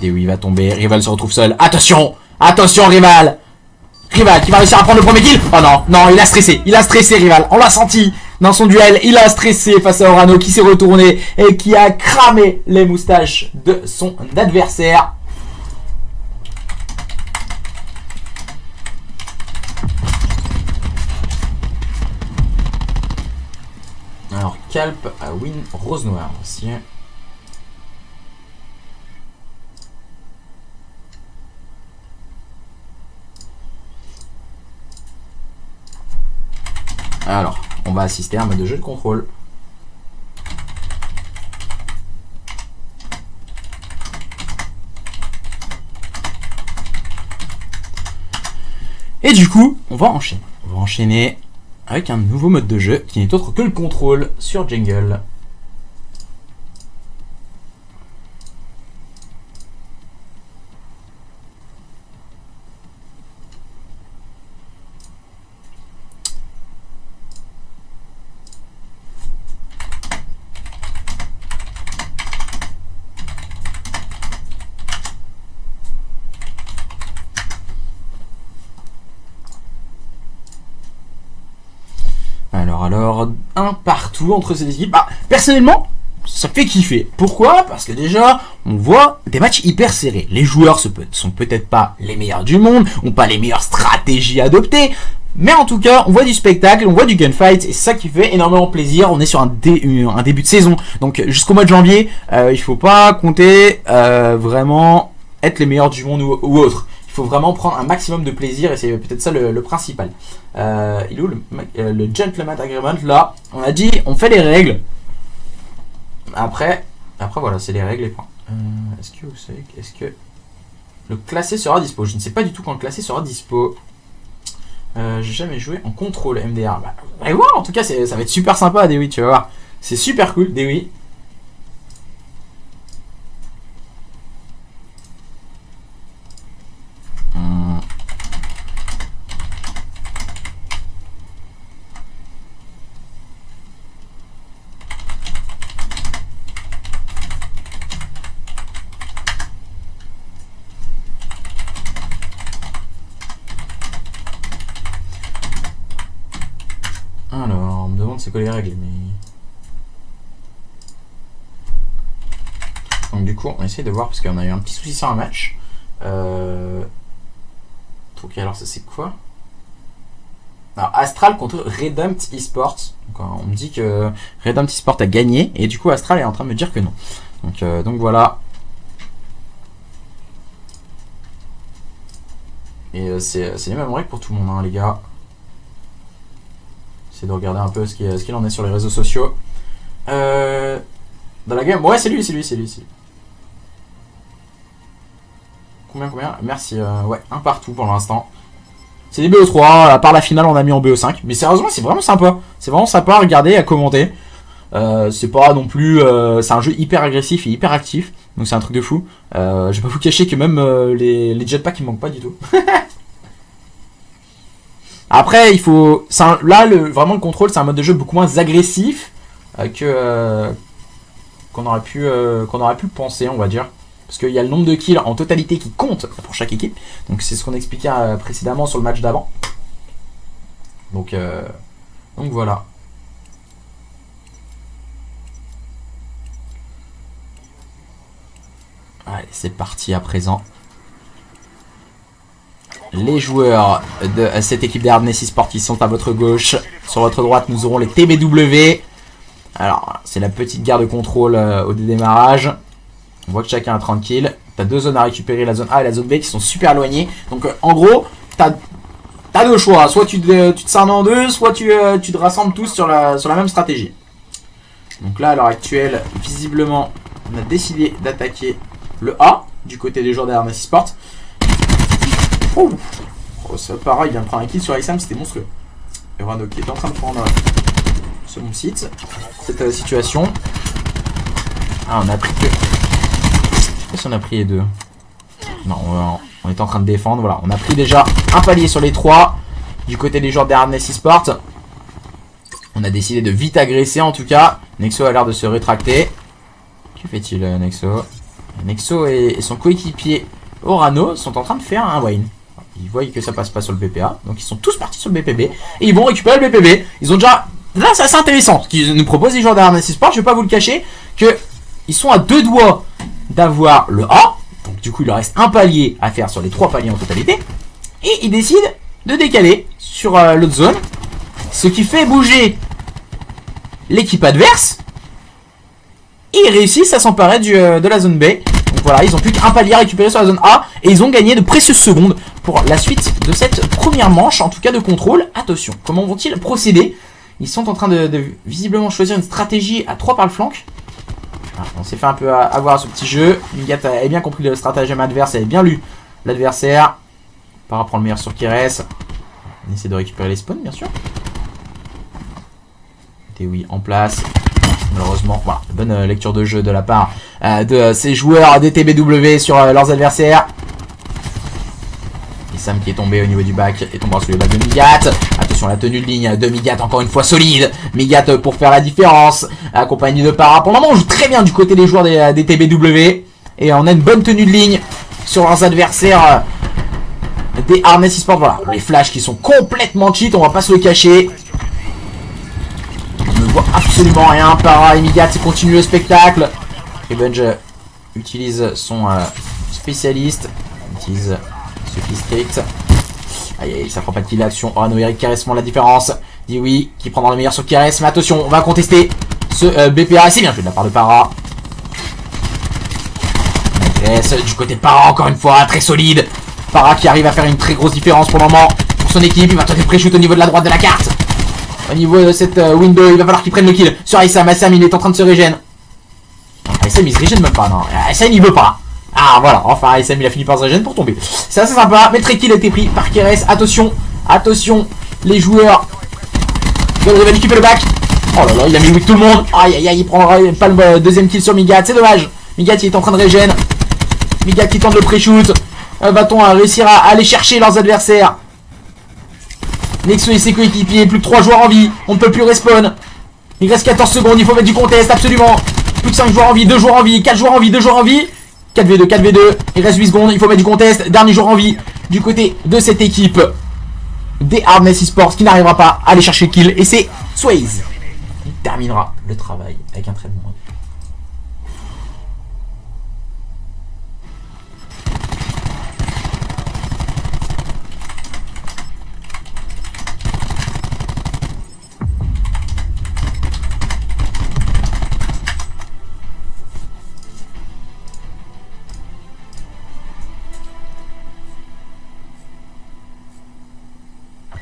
Et oui, il va tomber. Rival se retrouve seul. Attention. Attention, Rival. Rival qui va réussir à prendre le premier kill. Oh non, non, il a stressé. Il a stressé, Rival. On l'a senti. dans son duel. Il a stressé face à Orano qui s'est retourné et qui a cramé les moustaches de son adversaire. Alors Calp a win Rose Noire aussi. Alors, on va assister à un mode de jeu de contrôle. Et du coup, on va enchaîner. On va enchaîner avec un nouveau mode de jeu qui n'est autre que le contrôle sur Jungle. Alors, un partout entre ces équipes. Bah, personnellement, ça fait kiffer. Pourquoi? Parce que déjà, on voit des matchs hyper serrés. Les joueurs sont peut-être pas les meilleurs du monde, ont pas les meilleures stratégies adoptées, mais en tout cas, on voit du spectacle, on voit du gunfight, et c'est ça qui fait énormément plaisir. On est sur un début de saison, donc jusqu'au mois de janvier, il faut pas compter vraiment être les meilleurs du monde ou autre. Il faut vraiment prendre un maximum de plaisir et c'est peut-être ça le principal. Il est où le Gentleman Agreement? Là, on a dit, on fait les règles. Après voilà, c'est les règles et points. Est-ce que vous savez, est-ce que le classé sera dispo? Je ne sais pas du tout quand le classé sera dispo. J'ai jamais joué en contrôle MDR. Bah, allez voir, en tout cas, ça va être super sympa, Dewi, tu vas voir. C'est super cool, Dewi. Alors, on me demande c'est quoi les règles, mais... Donc du coup, on essaie de voir, parce qu'on a eu un petit souci sur un match. Donc alors ça c'est quoi? Alors Astral contre Redempt Esports. Donc, on me dit que Redempt Esports a gagné, et du coup Astral est en train de me dire que non. Donc voilà. Et c'est les mêmes règles pour tout le monde, hein, les gars. De regarder un peu ce qu'il en est sur les réseaux sociaux. Dans la game, ouais, c'est lui. Combien? Merci, ouais, un partout pour l'instant. C'est des BO3, à part la finale, on a mis en BO5. Mais sérieusement, c'est vraiment sympa. C'est vraiment sympa à regarder, à commenter. C'est pas non plus... c'est un jeu hyper agressif et hyper actif. Donc c'est un truc de fou. Je vais pas vous cacher que même les jetpacks, ils manquent pas du tout. Après, il faut... Là, vraiment, le contrôle, c'est un mode de jeu beaucoup moins agressif qu'on aurait pu penser, on va dire. Parce qu'il y a le nombre de kills en totalité qui compte pour chaque équipe. Donc, c'est ce qu'on expliquait précédemment sur le match d'avant. Donc voilà. Allez, c'est parti à présent. Les joueurs de cette équipe d'Hardness Esports qui sont à votre gauche. Sur votre droite, nous aurons les TBW. Alors, c'est la petite guerre de contrôle au démarrage. On voit que chacun a 30 kills. T'as deux zones à récupérer, la zone A et la zone B qui sont super éloignées. Donc, en gros, t'as deux choix. Soit tu te scindes en deux, soit tu te rassembles tous sur la même stratégie. Donc là, à l'heure actuelle, visiblement, on a décidé d'attaquer le A du côté des joueurs d'Hardness Esports. Oh, ça pareil, il vient de prendre un kill sur Isam, c'était monstrueux. Et Rano qui est en train de prendre sur mon site cette situation. Ah, on a pris que... Je sais pas si on a pris les deux. Non, on est en train de défendre. Voilà, on a pris déjà un palier sur les trois. Du côté des joueurs d'Hardness Esports. On a décidé de vite agresser en tout cas. Nexo a l'air de se rétracter. Que fait-il, Nexo? Nexo et son coéquipier Orano sont en train de faire un win. Ils voient que ça passe pas sur le BPA, donc ils sont tous partis sur le BPB et ils vont récupérer le BPB. Ils ont déjà là c'est assez intéressant ce qu'ils nous proposent les joueurs d'Harness Esports. Je vais pas vous le cacher que ils sont à 2 doigts d'avoir le A. Donc du coup il leur reste un palier à faire sur les 3 paliers en totalité. Et ils décident de décaler sur l'autre zone. Ce qui fait bouger l'équipe adverse. Et ils réussissent à s'emparer de la zone B. Donc voilà, ils ont plus qu'un palier à récupérer sur la zone A. Et ils ont gagné de précieuses secondes pour la suite de cette première manche, en tout cas de contrôle. Attention, comment vont-ils procéder? Ils sont en train de visiblement choisir une stratégie à 3 par le flanc. Ah, on s'est fait un peu avoir à ce petit jeu. Migat avait bien compris le stratagème adverse, avait bien lu l'adversaire. Para prend le meilleur sur Keres. On essaie de récupérer les spawns, bien sûr. Tewi en place. Malheureusement, voilà, bonne lecture de jeu de la part de ces joueurs des TBW sur leurs adversaires. Et Sam qui est tombé au niveau du bac et tombera sous les balles de Migat. Attention, la tenue de ligne de Migat encore une fois solide. Migat pour faire la différence, accompagné de Para. Pour le moment, on joue très bien du côté des joueurs des TBW. Et on a une bonne tenue de ligne sur leurs adversaires des Harness Esports. Voilà, les flashs qui sont complètement cheat, on va pas se le cacher. On ne voit absolument rien. Para et Migat continuent le spectacle. Revenge utilise son spécialiste. Utilise ce qui strict. Aïe aïe, ça prend pas de kill l'action. Orano Eric Keres font la différence. Dit oui, qui prendra le meilleur sur Keres. Mais attention, on va contester ce BPA. C'est bien joué de la part de Para. Keres du côté de Para, encore une fois, très solide. Para qui arrive à faire une très grosse différence pour le moment pour son équipe. Il va tenter de pré-shoot au niveau de la droite de la carte. Au niveau de cette window, il va falloir qu'il prenne le kill sur Aysam. Aysam, il est en train de se régène. Aysam, il se régène même pas, non. Aysam, il veut pas. Ah, voilà. Enfin, Aysam, il a fini par se régène pour tomber. C'est assez sympa. Mais très kill a été pris par Keres. Attention, attention, les joueurs. Il va récupérer le back. Oh là là, il a mis le weak tout le monde. Aïe aïe aïe, il prendra pas le deuxième kill sur Migat. C'est dommage. Migat, il est en train de régène. Migat qui tente le pré-shoot. Va-t-on réussir à aller chercher leurs adversaires? Nexo et ses coéquipiers, plus que 3 joueurs en vie. On ne peut plus respawn. Il reste 14 secondes, il faut mettre du contest, absolument. Plus que 5 joueurs en vie, 2 joueurs en vie, 4 joueurs en vie, 2 joueurs en vie. 4v2, 4v2. Il reste 8 secondes, il faut mettre du contest. Dernier joueur en vie du côté de cette équipe des Harness Esports qui n'arrivera pas à aller chercher le kill. Et c'est Swaze. Il terminera le travail avec un très bon run.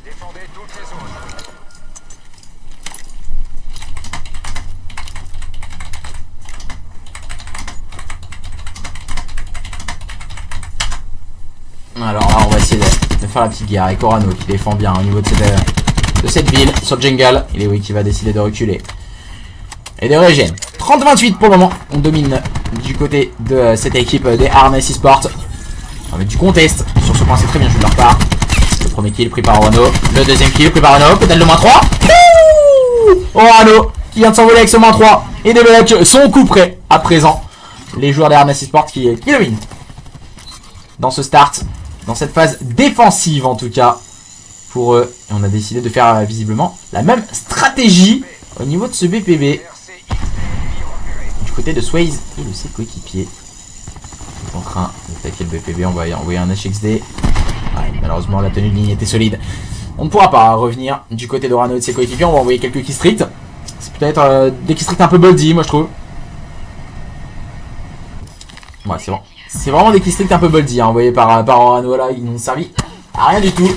Défendez toutes les zones. Alors là, on va essayer de faire la petite guerre avec Orano qui défend bien au niveau de cette ville sur Jungle. Il est oui qui va décider de reculer et de régène. 30-28 pour le moment. On domine du côté de cette équipe des Harness Esports. On va mettre du contest sur ce point, c'est très bien joué de leur part. Le premier kill pris par Orano. Le deuxième kill pris par Orano. Peut-être le -3. Orano qui vient de s'envoler avec ce -3 et débloque son coup près à présent. Les joueurs des Harness Esports qui dominent dans ce start. Dans cette phase défensive en tout cas pour eux. Et on a décidé de faire visiblement la même stratégie au niveau de ce BPB. Du côté de Swaze et de ses coéquipiers. Ils sont en train d'attaquer le BPB. On va y envoyer un HXD. Ouais, malheureusement la tenue de ligne était solide. On ne pourra pas revenir du côté d'Orano et de ses coéquipiers. On va envoyer quelques keystricts. C'est peut-être des keystricts un peu boldy moi je trouve. Ouais c'est bon. C'est vraiment des keystricts un peu boldy, hein, envoyés par Orano là, ils n'ont servi à rien du tout.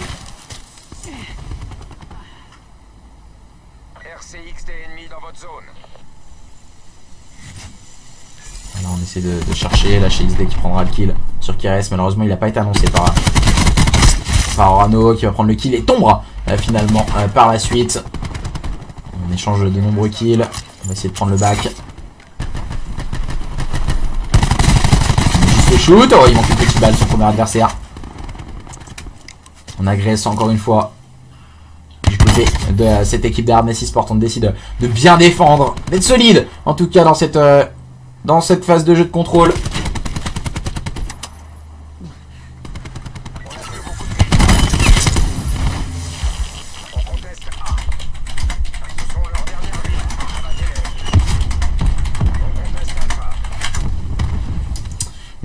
RCXD ennemi dans votre zone. Alors on essaie de chercher la HXD qui prendra le kill sur Keres. Malheureusement il n'a pas été annoncé par Orano qui va prendre le kill et tombera finalement par la suite. On échange de nombreux kills. On va essayer de prendre le back. Shoot, oh il manque une petite balle son premier adversaire. On agresse encore une fois du côté de cette équipe des Harness Esports. On décide de bien défendre, d'être solide en tout cas dans cette phase de jeu de contrôle. On conteste A. Poussons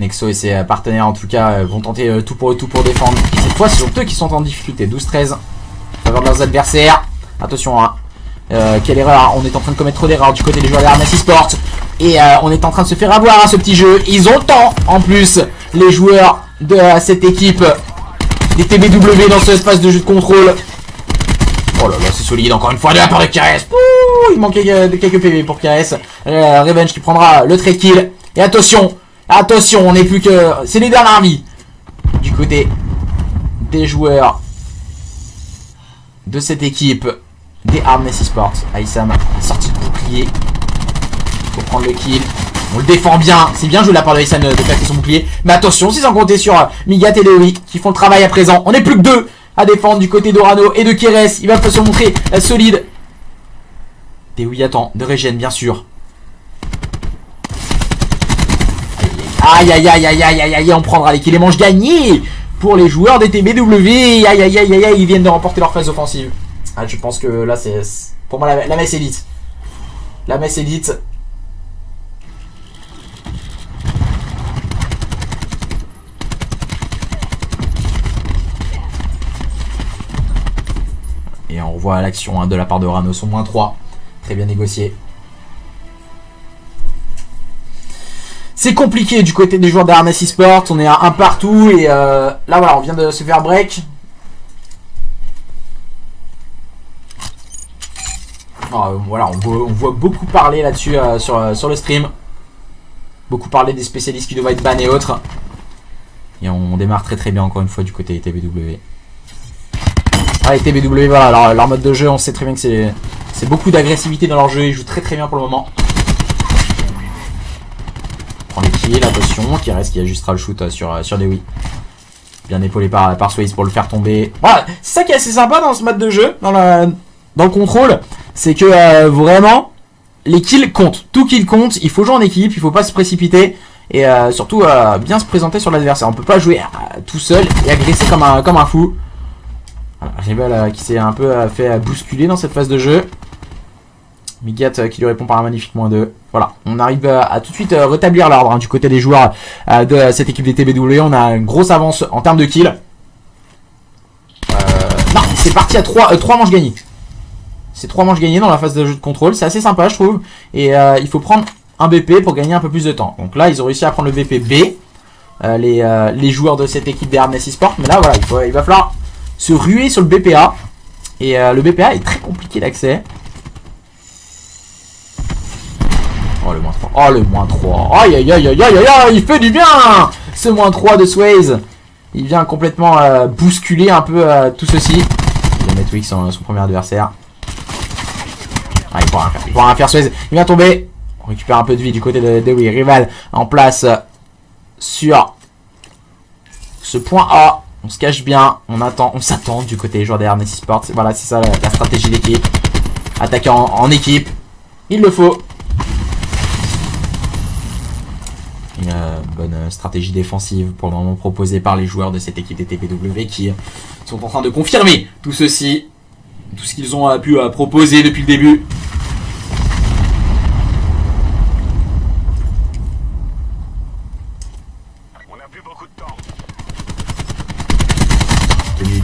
Nexo et ses partenaires en tout cas vont tenter tout pour défendre. Et cette fois ce sont eux qui sont en difficulté. 12-13 en faveur de leurs adversaires. Attention hein. Quelle erreur, on est en train de commettre trop d'erreurs du côté des joueurs d'Armas Esports. Et on est en train de se faire avoir à ce petit jeu. Ils ont le temps en plus, les joueurs de cette équipe des TBW dans ce espace de jeu de contrôle. Oh là là, c'est solide, encore une fois de la part de Keres. Il manquait quelques PV pour Keres. Revenge qui prendra le trade kill. Et attention, attention, on n'est plus que... C'est les dernières vies du côté des joueurs de cette équipe des Armes Esports. Aïssam, sortie de bouclier pour prendre le kill. On le défend bien, c'est bien joué de la part de Aïssam de claquer son bouclier. Mais attention, c'est sans compter sur Migat et Leoui qui font le travail à présent. On n'est plus que 2 à défendre du côté d'Orano et de Keres. Il va se montrer solide. Leoui attend de régène bien sûr. Aïe aïe aïe aïe aïe aïe aïe, on prendra les kills et manches gagnés pour les joueurs des TBW. Aïe aïe aïe aïe aïe, ils viennent de remporter leur phase offensive. Ah, je pense que là c'est pour moi la messe élite. La messe élite. Et on revoit l'action de la part de Rano, son -3. Très bien négocié. C'est compliqué du côté des joueurs d'Armes Esports. On est à 1 partout. Et là voilà, on vient de se faire break. Voilà, on voit beaucoup parler là-dessus sur le stream. Beaucoup parler des spécialistes qui doivent être bans et autres. Et on démarre très très bien encore une fois du côté TBW. Ah, les TBW, voilà, alors, leur mode de jeu, on sait très bien que c'est beaucoup d'agressivité dans leur jeu. Ils jouent très très bien pour le moment. On prend les kills, attention, qui ajustera le shoot sur Dewi. Bien épaulé par Swaze pour le faire tomber. Voilà, c'est ça qui est assez sympa dans ce mode de jeu, dans le contrôle. C'est que vraiment, les kills comptent. Tout kill compte, il faut jouer en équipe, il faut pas se précipiter. Et surtout, bien se présenter sur l'adversaire. On peut pas jouer tout seul et agresser comme un fou. Rival qui s'est un peu fait bousculer dans cette phase de jeu. Migat qui lui répond par un magnifique -2. Voilà, on arrive à tout de suite rétablir l'ordre du côté des joueurs de cette équipe des TBW. On a une grosse avance en termes de kills. Non, c'est parti à 3 manches gagnées. C'est 3 manches gagnées dans la phase de jeu de contrôle. C'est assez sympa, je trouve. Et il faut prendre un BP pour gagner un peu plus de temps. Donc là, ils ont réussi à prendre le BP B. Les joueurs de cette équipe des Armes Esports. Mais là, voilà, il va falloir se ruer sur le BPA. Et le BPA est très compliqué d'accès. Oh le -3. Oh le -3. Aïe aïe aïe aïe aïe aïe. Il fait du bien. Ce -3 de Swaze. Il vient complètement bousculer un peu tout ceci. Il va mettre Wix son premier adversaire. Ah, il pourra rien faire. Swaze. Il vient tomber. On récupère un peu de vie du côté de Dewi. Rival en place sur ce point A. On se cache bien, on s'attend du côté des joueurs des Armes Esports. Voilà, c'est ça la stratégie d'équipe. Attaquer en équipe, il le faut. Une bonne stratégie défensive pour le moment proposée par les joueurs de cette équipe des TBW qui sont en train de confirmer tout ceci, tout ce qu'ils ont pu proposer depuis le début.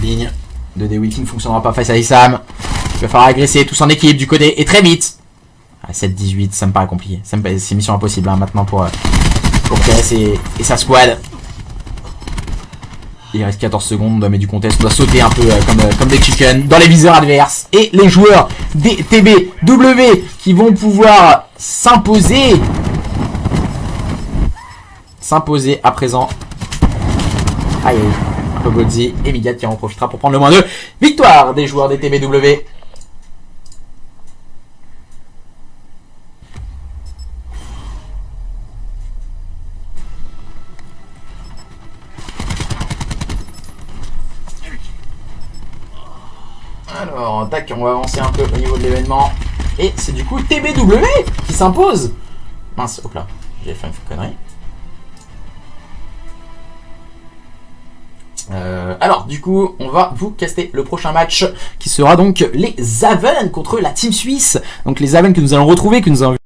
Ligne de Dewi qui ne fonctionnera pas face à Issam. Il va falloir agresser tous en équipe du côté et très vite. À 7-18, ça me paraît compliqué. C'est mission impossible maintenant pour Keres et sa squad. Il reste 14 secondes, mais du contest, on doit sauter un peu comme des chickens dans les viseurs adverses. Et les joueurs des TBW qui vont pouvoir s'imposer à présent. Aïe. Golzi et Migat qui en profitera pour prendre le -2. Victoire des joueurs des TBW. Alors, tac, on va avancer un peu au niveau de l'événement. Et c'est du coup TBW qui s'impose. Mince, hop là, j'ai fait une connerie. Alors du coup on va vous caster le prochain match qui sera donc les Aven contre la team suisse. Donc les Aven que nous allons retrouver, que nous avons